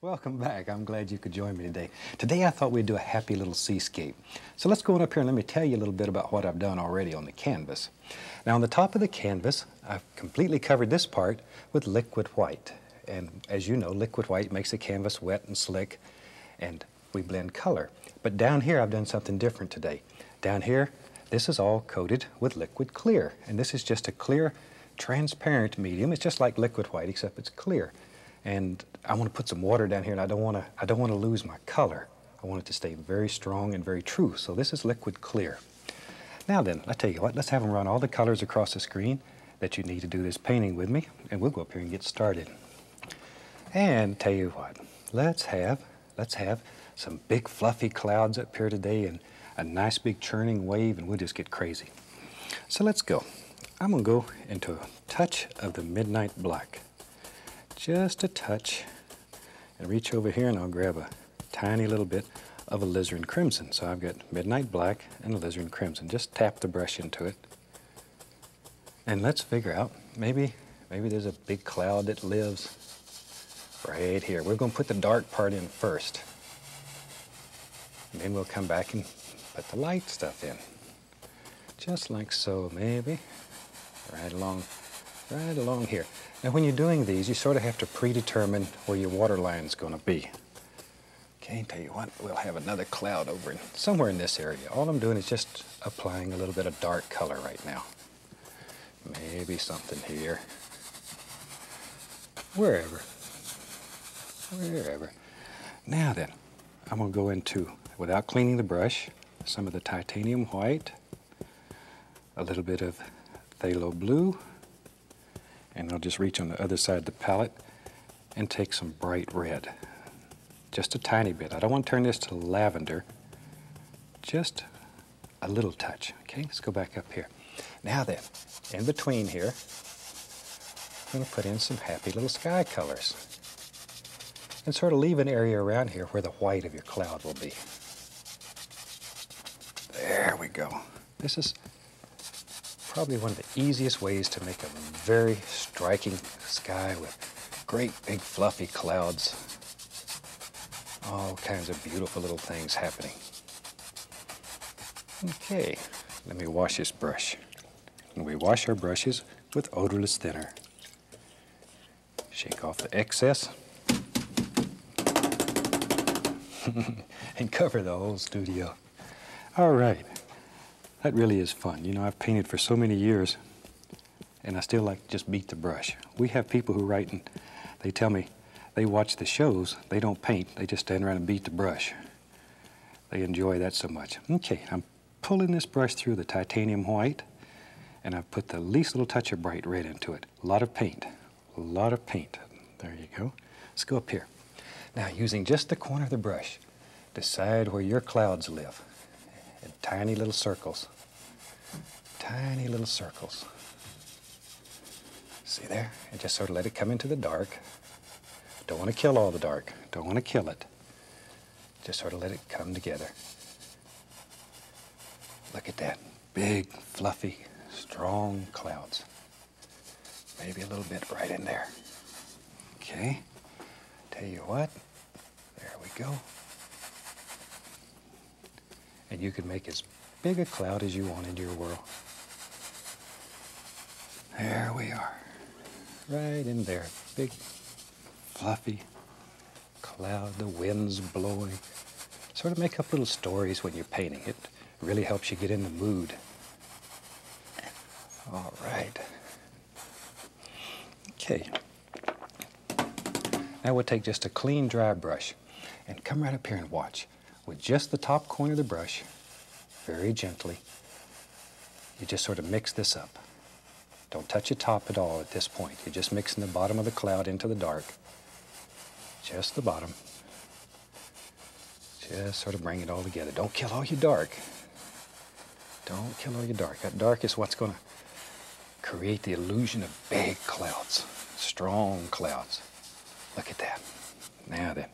Welcome back. I'm glad you could join me today. Today I thought we'd do a happy little seascape. So let's go on up here and let me tell you a little bit about what I've done already on the canvas. Now on the top of the canvas, I've completely covered this part with liquid white. And as you know, liquid white makes the canvas wet and slick, and we blend color. But down here I've done something different today. Down here, this is all coated with liquid clear. And this is just a clear, transparent medium. It's just like liquid white, except it's clear. And I want to put some water down here, and I don't want to lose my color. I want it to stay very strong and very true. So this is liquid clear. Now then, I tell you what, let's have them run all the colors across the screen that you need to do this painting with me, and we'll go up here and get started. And tell you what, let's have some big fluffy clouds up here today and a nice big churning wave, and we'll just get crazy. So let's go. I'm going to go into a touch of the midnight black. Just a touch, and reach over here and I'll grab a tiny little bit of alizarin crimson. So I've got midnight black and alizarin crimson. Just tap the brush into it. And let's figure out, maybe there's a big cloud that lives right here. We're going to put the dark part in first. And then we'll come back and put the light stuff in. Just like so, maybe. Right along here. Now when you're doing these, you sort of have to predetermine where your water line's going to be. Okay, tell you what, we'll have another cloud over somewhere in this area. All I'm doing is just applying a little bit of dark color right now. Maybe something here. Wherever. Now then, I'm going to go into, without cleaning the brush, some of the titanium white, a little bit of phthalo blue, and I'll just reach on the other side of the palette and take some bright red. Just a tiny bit. I don't want to turn this to lavender. Just a little touch. Okay, let's go back up here. Now then, in between here, I'm going to put in some happy little sky colors. And sort of leave an area around here where the white of your cloud will be. There we go. This is probably one of the easiest ways to make a very striking sky with great big fluffy clouds. All kinds of beautiful little things happening. Okay, let me wash this brush. And we wash our brushes with odorless thinner. Shake off the excess. And cover the whole studio. All right. That really is fun. You know, I've painted for so many years, and I still like to just beat the brush. We have people who write and they tell me they watch the shows, they don't paint, they just stand around and beat the brush. They enjoy that so much. Okay, I'm pulling this brush through the titanium white, and I've put the least little touch of bright red into it. A lot of paint. There you go. Let's go up here. Now, using just the corner of the brush, decide where your clouds live. In tiny little circles. Tiny little circles. See there? And just sort of let it come into the dark. Don't want to kill all the dark. Don't want to kill it. Just sort of let it come together. Look at that. Big, fluffy, strong clouds. Maybe a little bit right in there. Okay. Tell you what. There we go. And you can make as big a cloud as you want into your world. There we are. Right in there. Big, fluffy cloud, the wind's blowing. Sort of make up little stories when you're painting. It really helps you get in the mood. All right. Okay. Now we'll take just a clean, dry brush and come right up here and watch. With just the top corner of the brush, very gently, you just sort of mix this up. Don't touch the top at all at this point. You're just mixing the bottom of the cloud into the dark. Just the bottom. Just sort of bring it all together. Don't kill all your dark. Don't kill all your dark. That dark is what's going to create the illusion of big clouds, strong clouds. Look at that. Now then.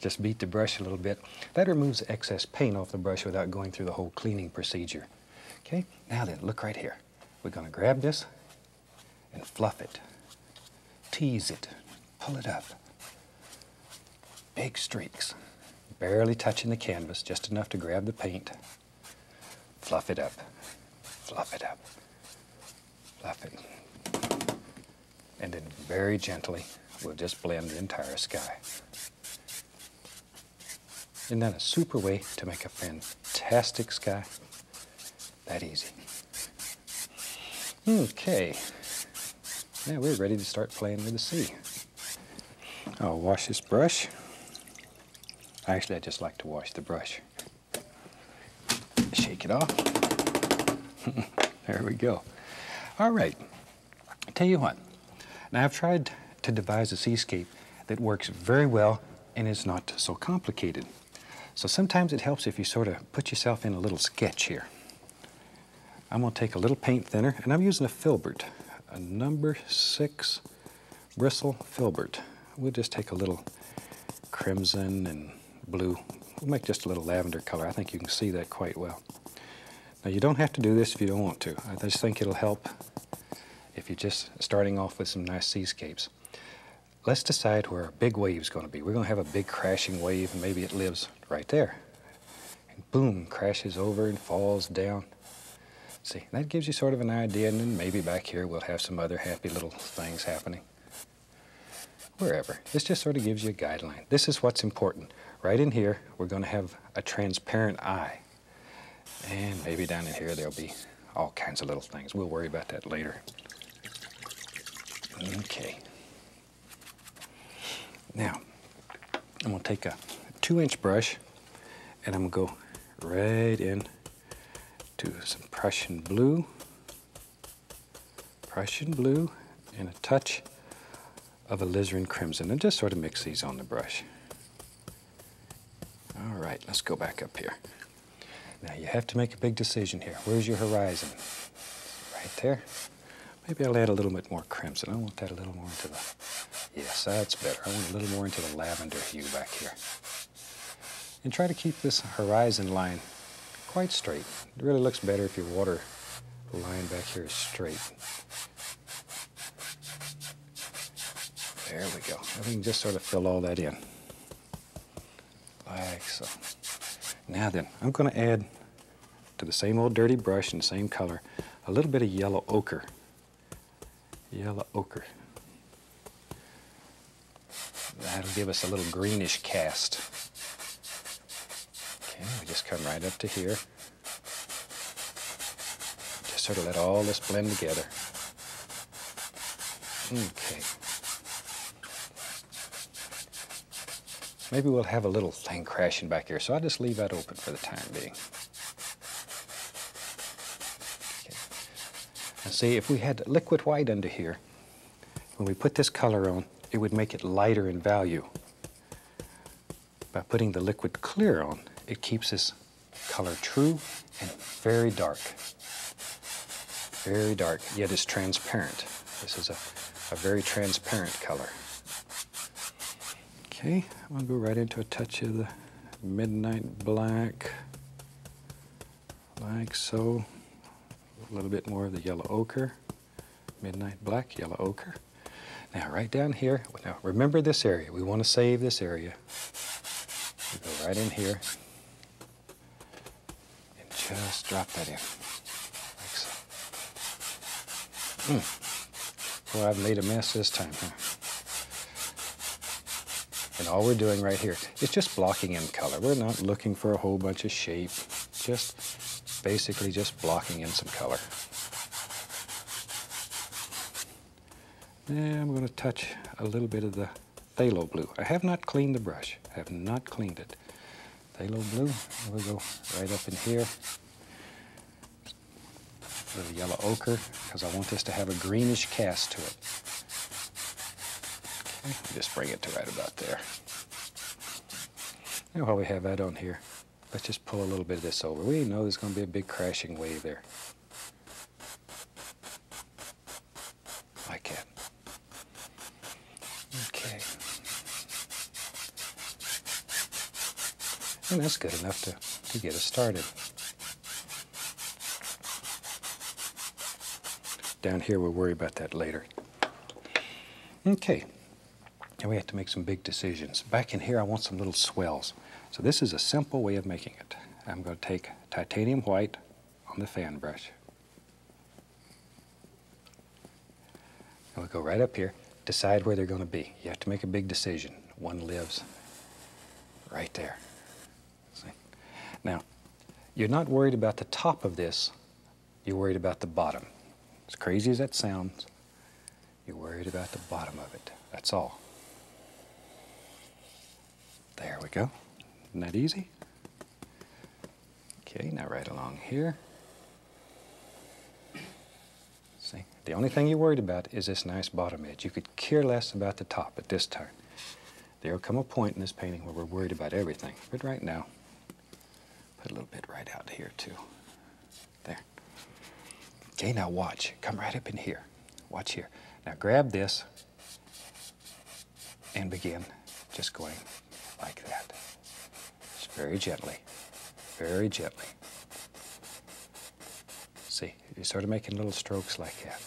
Just beat the brush a little bit. That removes excess paint off the brush without going through the whole cleaning procedure. Okay, now then, look right here. We're going to grab this and fluff it. Tease it. Pull it up. big streaks, barely touching the canvas, just enough to grab the paint. Fluff it up, fluff it up, fluff it. And then very gently, we'll just blend the entire sky. Isn't that a super way to make a fantastic sky? That easy. Okay. Now we're ready to start playing with the sea. I'll wash this brush. Actually, I just like to wash the brush. Shake it off. There we go. All right. Tell you what. Now I've tried to devise a seascape that works very well and is not so complicated. So sometimes it helps if you sort of put yourself in a little sketch here. I'm going to take a little paint thinner, and I'm using a filbert, a number 6 bristle filbert. We'll just take a little crimson and blue. We'll make just a little lavender color. I think you can see that quite well. Now you don't have to do this if you don't want to. I just think it'll help if you're just starting off with some nice seascapes. Let's decide where our big wave is going to be. We're going to have a big crashing wave, and maybe it lives right there. And boom, crashes over and falls down. See, that gives you sort of an idea, and then maybe back here we'll have some other happy little things happening. Wherever. This just sort of gives you a guideline. This is what's important. Right in here, we're going to have a transparent eye. And maybe down in here there'll be all kinds of little things. We'll worry about that later. Okay. Now, I'm going to take a 2-inch brush, and I'm going to go right in to some Prussian blue, and a touch of alizarin crimson, and just sort of mix these on the brush. All right, let's go back up here. Now, you have to make a big decision here. Where's your horizon? Right there. Maybe I'll add a little bit more crimson. I want that a little more into the... Yes, that's better. I want a little more into the lavender hue back here. And try to keep this horizon line quite straight. It really looks better if your water line back here is straight. There we go. And we can just sort of fill all that in. Like so. Now then, I'm going to add to the same old dirty brush in the same color a little bit of yellow ochre. Yellow ochre. That'll give us a little greenish cast. Okay, we just come right up to here. Just sort of let all this blend together. Okay. Maybe we'll have a little thing crashing back here, so I'll just leave that open for the time being. Okay. Now see, if we had liquid white under here, when we put this color on, it would make it lighter in value. By putting the liquid clear on, it keeps this color true and very dark. Very dark, yet it's transparent. This is a very transparent color. Okay, I'm going to go right into a touch of the midnight black, like so. A little bit more of the yellow ochre, midnight black, yellow ochre. Now, right down here, now remember this area. We want to save this area. We go right in here and just drop that in, like so. Boy, I've made a mess this time, huh? And all we're doing right here is just blocking in color. We're not looking for a whole bunch of shape, just basically just blocking in some color. And I'm going to touch a little bit of the phthalo blue. I have not cleaned the brush. I have not cleaned it. Phthalo blue, we'll go right up in here. A little yellow ochre, because I want this to have a greenish cast to it. Okay, just bring it to right about there. And while we have that on here, let's just pull a little bit of this over. We know there's going to be a big crashing wave there. Like that. Okay. And that's good enough to get us started. Down here, we'll worry about that later. Okay. and we have to make some big decisions. Back in here, I want some little swells. So this is a simple way of making it. I'm going to take titanium white on the fan brush. And we'll go right up here, decide where they're going to be. You have to make a big decision. One lives right there. See? Now, you're not worried about the top of this, you're worried about the bottom. As crazy as that sounds, you're worried about the bottom of it. That's all. There we go. Isn't that easy? Okay, now right along here. See, the only thing you're worried about is this nice bottom edge. You could care less about the top at this time. There will come a point in this painting where we're worried about everything. But right now, put a little bit right out here too. There. Okay, now watch. Come right up in here. Watch here. Now grab this and begin just going like that. Just very gently. Very gently. See, you're sort of making little strokes like that.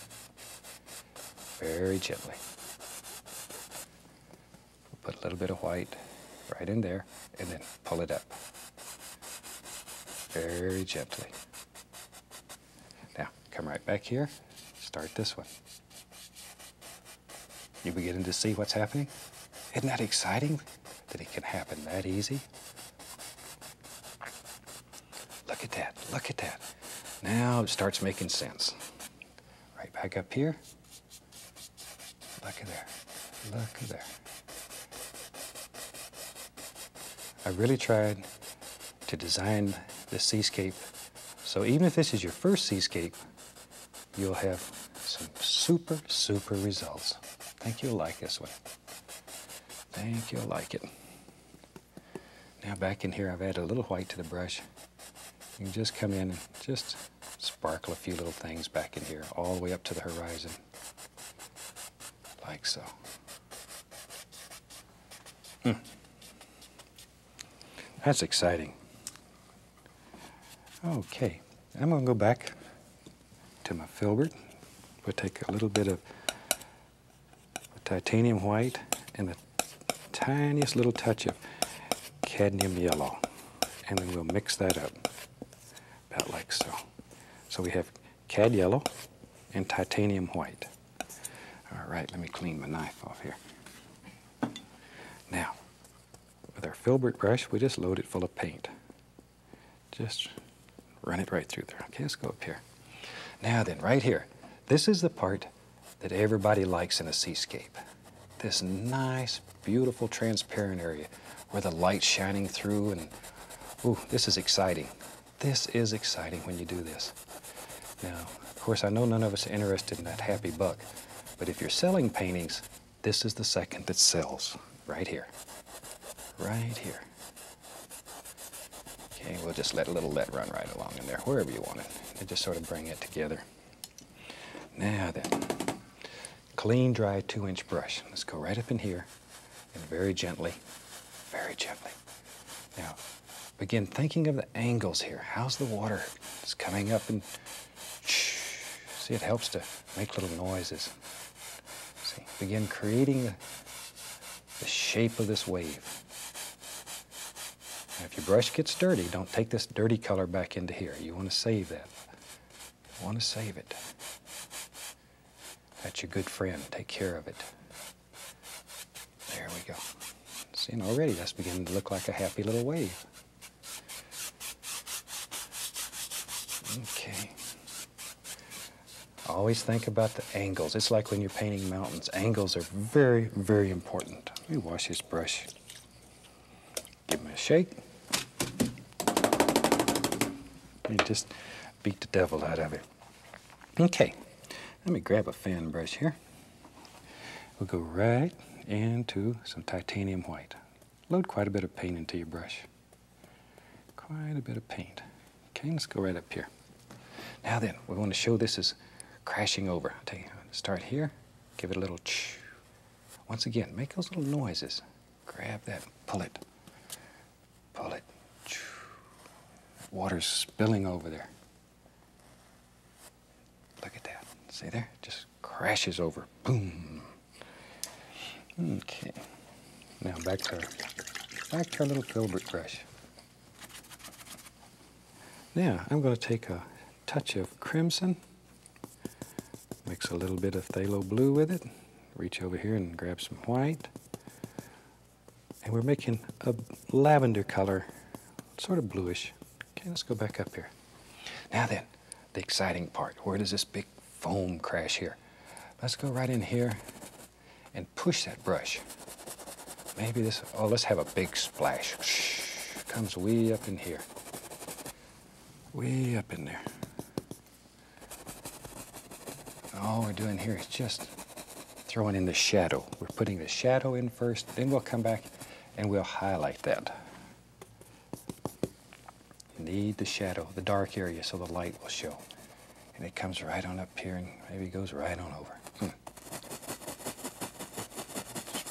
Very gently. We'll put a little bit of white right in there and then pull it up. Very gently. Now, come right back here. Start this one. You beginning to see what's happening? Isn't that exciting that it can happen that easy? Look at that. Look at that. Now it starts making sense. Right back up here. Look at there. Look at there. I really tried to design the seascape so even if this is your first seascape, you'll have some super, super results. I think you'll like this one. I think you'll like it. Now back in here, I've added a little white to the brush. You can just come in and just sparkle a few little things back in here, all the way up to the horizon, like so. That's exciting. Okay, I'm going to go back to my filbert. We'll take a little bit of titanium white and the tiniest little touch of cadmium yellow, and then we'll mix that up about like so. So we have cad yellow and titanium white. All right, let me clean my knife off here. Now, with our filbert brush, we just load it full of paint. Just run it right through there. Okay, let's go up here. Now then, right here, this is the part that everybody likes in a seascape. This nice, beautiful, transparent area where the light's shining through and, ooh, this is exciting. This is exciting when you do this. Now, of course, I know none of us are interested in that happy buck, but if you're selling paintings, this is the second that sells, right here. Right here. Okay, we'll just let a little lead run right along in there, wherever you want it, and just sort of bring it together. Now then, clean, dry 2-inch brush. Let's go right up in here and very gently. Now, begin thinking of the angles here. How's the water? It's coming up and see, it helps to make little noises. See, begin creating the shape of this wave. Now, if your brush gets dirty, don't take this dirty color back into here. You want to save that. You want to save it. That's your good friend. Take care of it. There we go. See, and already that's beginning to look like a happy little wave. Okay. Always think about the angles. It's like when you're painting mountains. Angles are very, very important. Let me wash this brush. Give them a shake. And just beat the devil out of it. Okay. Let me grab a fan brush here. We'll go right into some titanium white. Load quite a bit of paint into your brush. Quite a bit of paint. Okay, let's go right up here. Now then, we want to show this is crashing over. I'll tell you, start here, give it a little ch. Once again, make those little noises. Grab that, pull it. Pull it. Water's spilling over there. Look at that. See there? Just crashes over. Boom. Okay. Now back to our little filbert brush. Now I'm going to take a touch of crimson, mix a little bit of phthalo blue with it, reach over here and grab some white, and we're making a lavender color, sort of bluish. Okay, let's go back up here. Now then, the exciting part. Where does this big foam crash here? Let's go right in here and push that brush. Maybe this, oh, let's have a big splash. Comes way up in here. Way up in there. All we're doing here is just throwing in the shadow. We're putting the shadow in first, then we'll come back and we'll highlight that. You need the shadow, the dark area, so the light will show. And it comes right on up here and maybe goes right on over.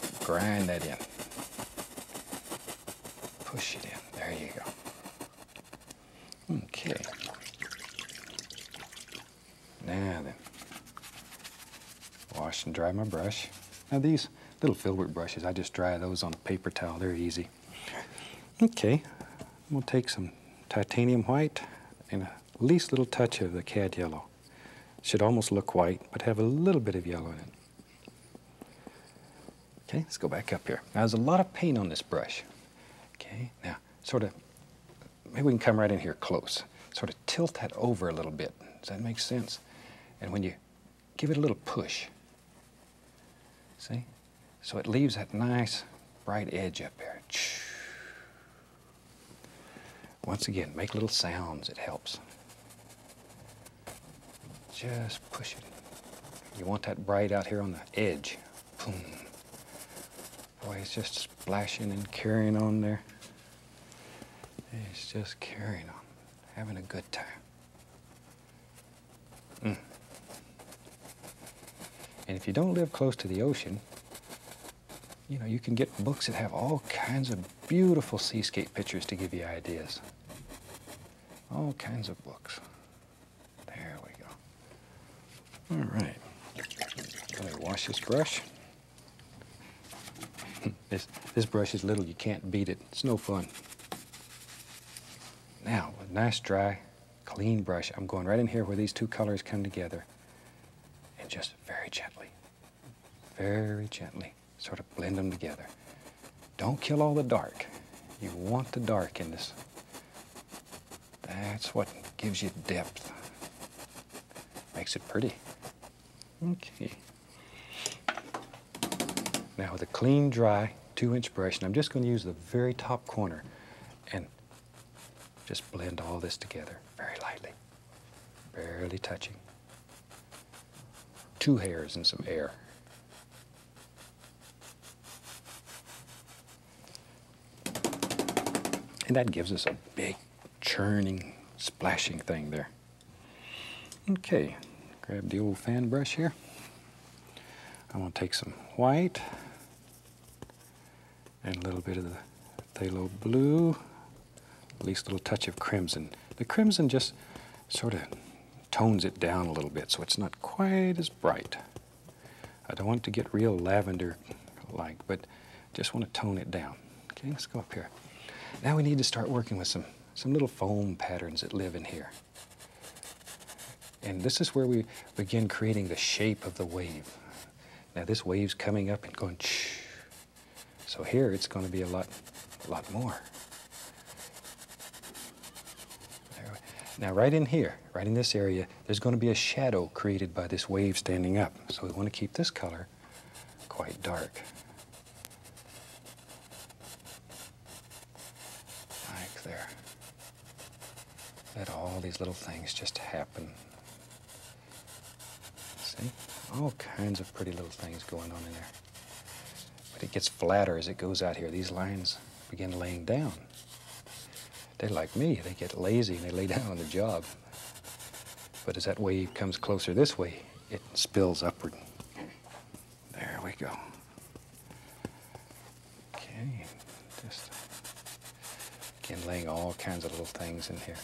Just grind that in. Push it in. There you go. Okay. Now then, wash and dry my brush. Now these little filbert brushes, I just dry those on a paper towel. They're easy. Okay, we'll take some titanium white and a least little touch of the cad yellow. Should almost look white, but have a little bit of yellow in it. Okay, let's go back up here. Now there's a lot of paint on this brush. Okay, now sort of, maybe we can come right in here close. Sort of tilt that over a little bit. Does that make sense? And when you give it a little push, see? So it leaves that nice bright edge up there. Once again, make little sounds, it helps. Just push it. You want that bright out here on the edge. Boom. Boy, it's just splashing and carrying on there. It's just carrying on, having a good time. And if you don't live close to the ocean, you know, you can get books that have all kinds of beautiful seascape pictures to give you ideas. All kinds of books. There we go. All right. Let me wash this brush. This brush is little, you can't beat it. It's no fun. Now, with a nice dry, clean brush, I'm going right in here where these two colors come together and just very gently, sort of blend them together. Don't kill all the dark. You want the dark in this. That's what gives you depth. Makes it pretty. Okay. Now with a clean, dry 2-inch brush, and I'm just going to use the very top corner and just blend all this together very lightly, barely touching. 2 hairs and some air. And that gives us a big churning, splashing thing there. Okay, grab the old fan brush here. I'm going to take some white and a little bit of the phthalo blue, at least a little touch of crimson. The crimson just sort of tones it down a little bit so it's not quite as bright. I don't want it to get real lavender-like, but just want to tone it down. Okay, let's go up here. Now we need to start working with some little foam patterns that live in here. And this is where we begin creating the shape of the wave. Now this wave's coming up and going shh. So here it's going to be a lot more. Now right in here, right in this area, there's going to be a shadow created by this wave standing up. So we want to keep this color quite dark. Like there. Let all these little things just happen. See? All kinds of pretty little things going on in there. But it gets flatter as it goes out here. These lines begin laying down. They're like me. They get lazy and they lay down on the job. But as that wave comes closer this way, it spills upward. There we go. Okay, just again laying all kinds of little things in here.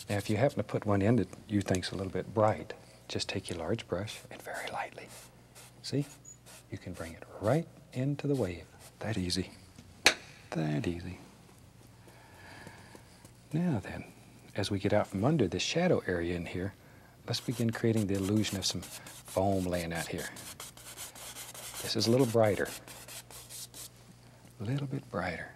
Now if you happen to put one in that you think's a little bit bright, just take your large brush and very lightly. See? you can bring it right into the wave. That easy. That easy. Now then, as we get out from under this shadow area in here, let's begin creating the illusion of some foam laying out here. This is a little brighter. A little bit brighter.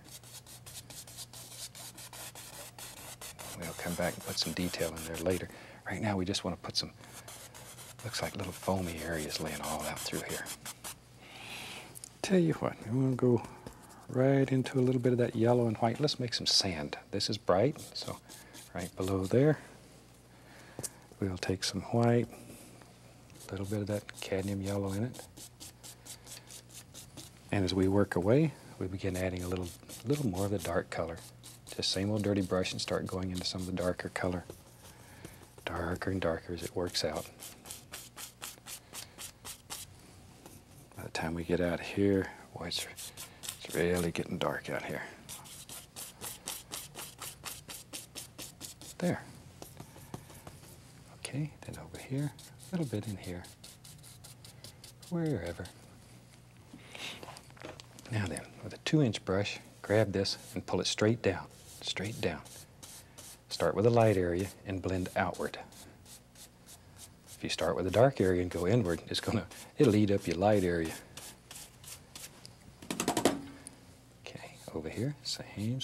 We'll come back and put some detail in there later. Right now we just want to put some, looks like little foamy areas laying all out through here. Tell you what, I'm going to go right into a little bit of that yellow and white. Let's make some sand. This is bright, so right below there, we'll take some white, a little bit of that cadmium yellow in it. And as we work away, we begin adding a little more of the dark color. Just same old dirty brush and start going into some of the darker color. Darker and darker as it works out. By the time we get out here, boy, it's really getting dark out here. There. Okay, then over here, a little bit in here. Wherever. Now then, with a 2-inch brush, grab this and pull it straight down, straight down. Start with a light area and blend outward. If you start with a dark area and go inward, it'll eat up your light area. Okay, over here, same.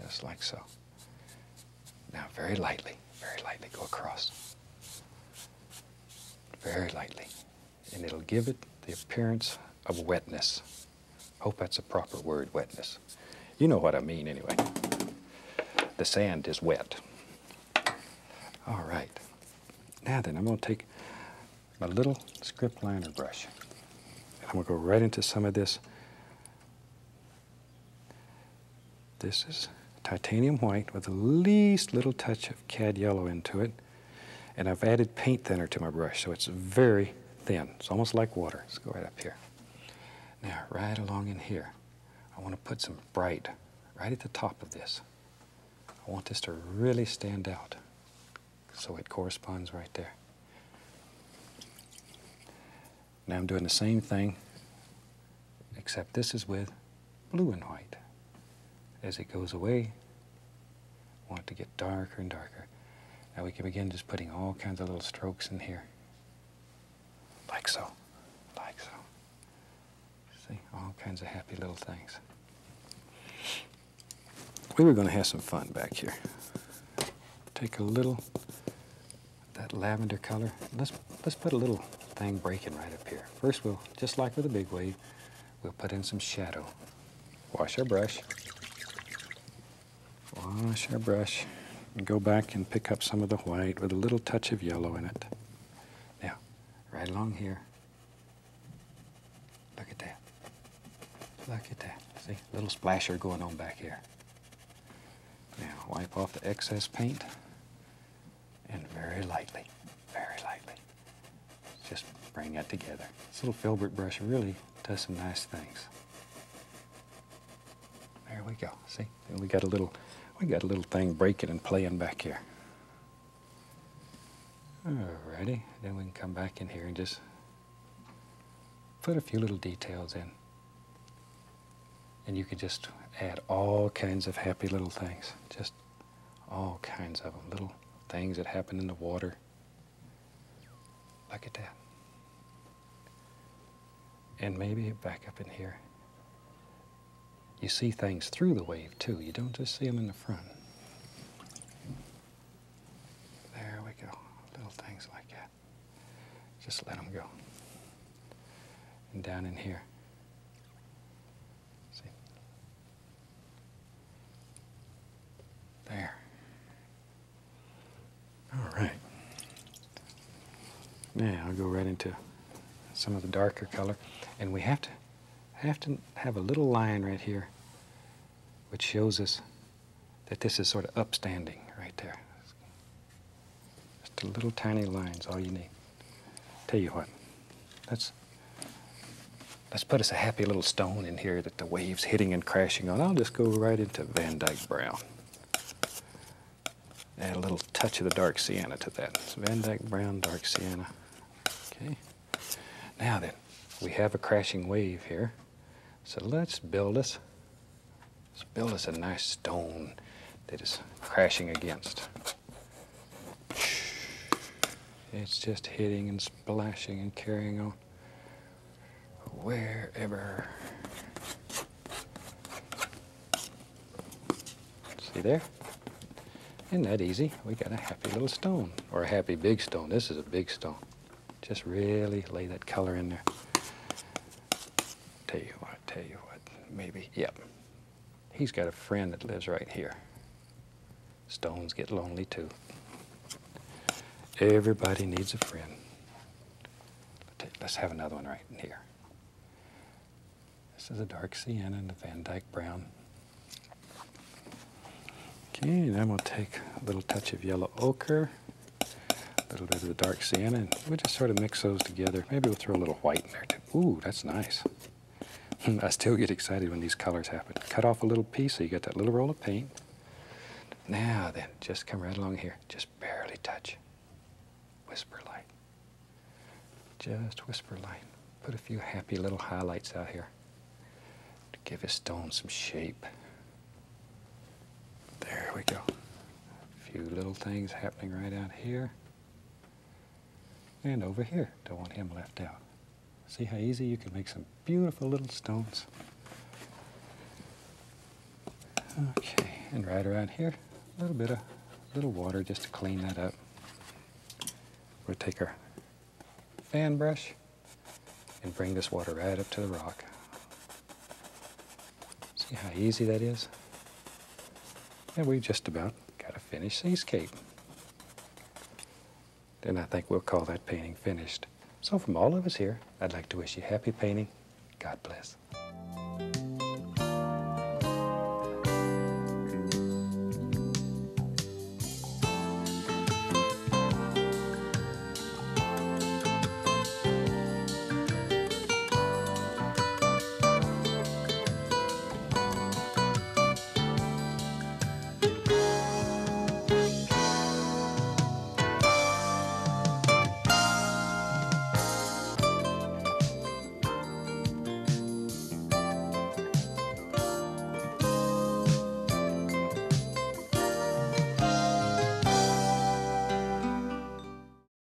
Just like so. Now very lightly go across. Very lightly. And it'll give it the appearance of wetness. Hope that's a proper word, wetness. You know what I mean anyway. The sand is wet. All right. Now then, I'm going to take my little script liner brush. And I'm going to go right into some of this. This is titanium white with the least little touch of cad yellow into it. And I've added paint thinner to my brush, so it's very thin. It's almost like water. Let's go right up here. Now, right along in here, I want to put some bright right at the top of this. I want this to really stand out, so it corresponds right there. Now I'm doing the same thing, except this is with blue and white. As it goes away, I want it to get darker and darker. Now we can begin just putting all kinds of little strokes in here. Like so, like so. See, all kinds of happy little things. We were going to have some fun back here. Take a little, that lavender color. Let's put a little thing breaking right up here. First we'll, just like with a big wave, we'll put in some shadow. Wash our brush. Wash our brush. And go back and pick up some of the white with a little touch of yellow in it. Now, right along here. Look at that. Look at that. See, a little splasher going on back here. Now, wipe off the excess paint, and very lightly, just bring that together. This little filbert brush really does some nice things. There we go. See, and we got a little thing breaking and playing back here. Alrighty, then we can come back in here and just put a few little details in. And you can just add all kinds of happy little things. Just all kinds of them. Little things that happen in the water. Look at that. And maybe back up in here. You see things through the wave too. You don't just see them in the front. There we go. Little things like that. Just let them go. And down in here. See? There. All right. Now I'll go right into some of the darker color. And we have to have a little line right here which shows us that this is sort of upstanding right there. Just a little tiny line's all you need. Tell you what, let's put us a happy little stone in here that the wave's hitting and crashing on. I'll just go right into Van Dyke Brown. Add a little touch of the dark sienna to that. It's Van Dyke Brown, dark sienna. Now then, we have a crashing wave here. So let's build us a nice stone that is crashing against. It's just hitting and splashing and carrying on wherever. See there? Isn't that easy? We got a happy little stone, or a happy big stone. This is a big stone. Just really lay that color in there. Tell you what, maybe, yep. He's got a friend that lives right here. Stones get lonely too. Everybody needs a friend. Let's have another one right in here. This is a dark sienna and a Van Dyke brown. Okay, and then we'll take a little touch of yellow ochre, a little bit of the dark sienna, and we'll just sort of mix those together. Maybe we'll throw a little white in there too. Ooh, that's nice. I still get excited when these colors happen. Cut off a little piece so you get that little roll of paint. Now then, just come right along here. Just barely touch. Whisper light. Just whisper light. Put a few happy little highlights out here to give his stone some shape. There we go. A few little things happening right out here. And over here. Don't want him left out. See how easy you can make some beautiful little stones. Okay, and right around here, a little bit of water just to clean that up. We'll take our fan brush and bring this water right up to the rock. See how easy that is? And we just about got a finished seascape. Then I think we'll call that painting finished. So from all of us here, I'd like to wish you happy painting. God bless.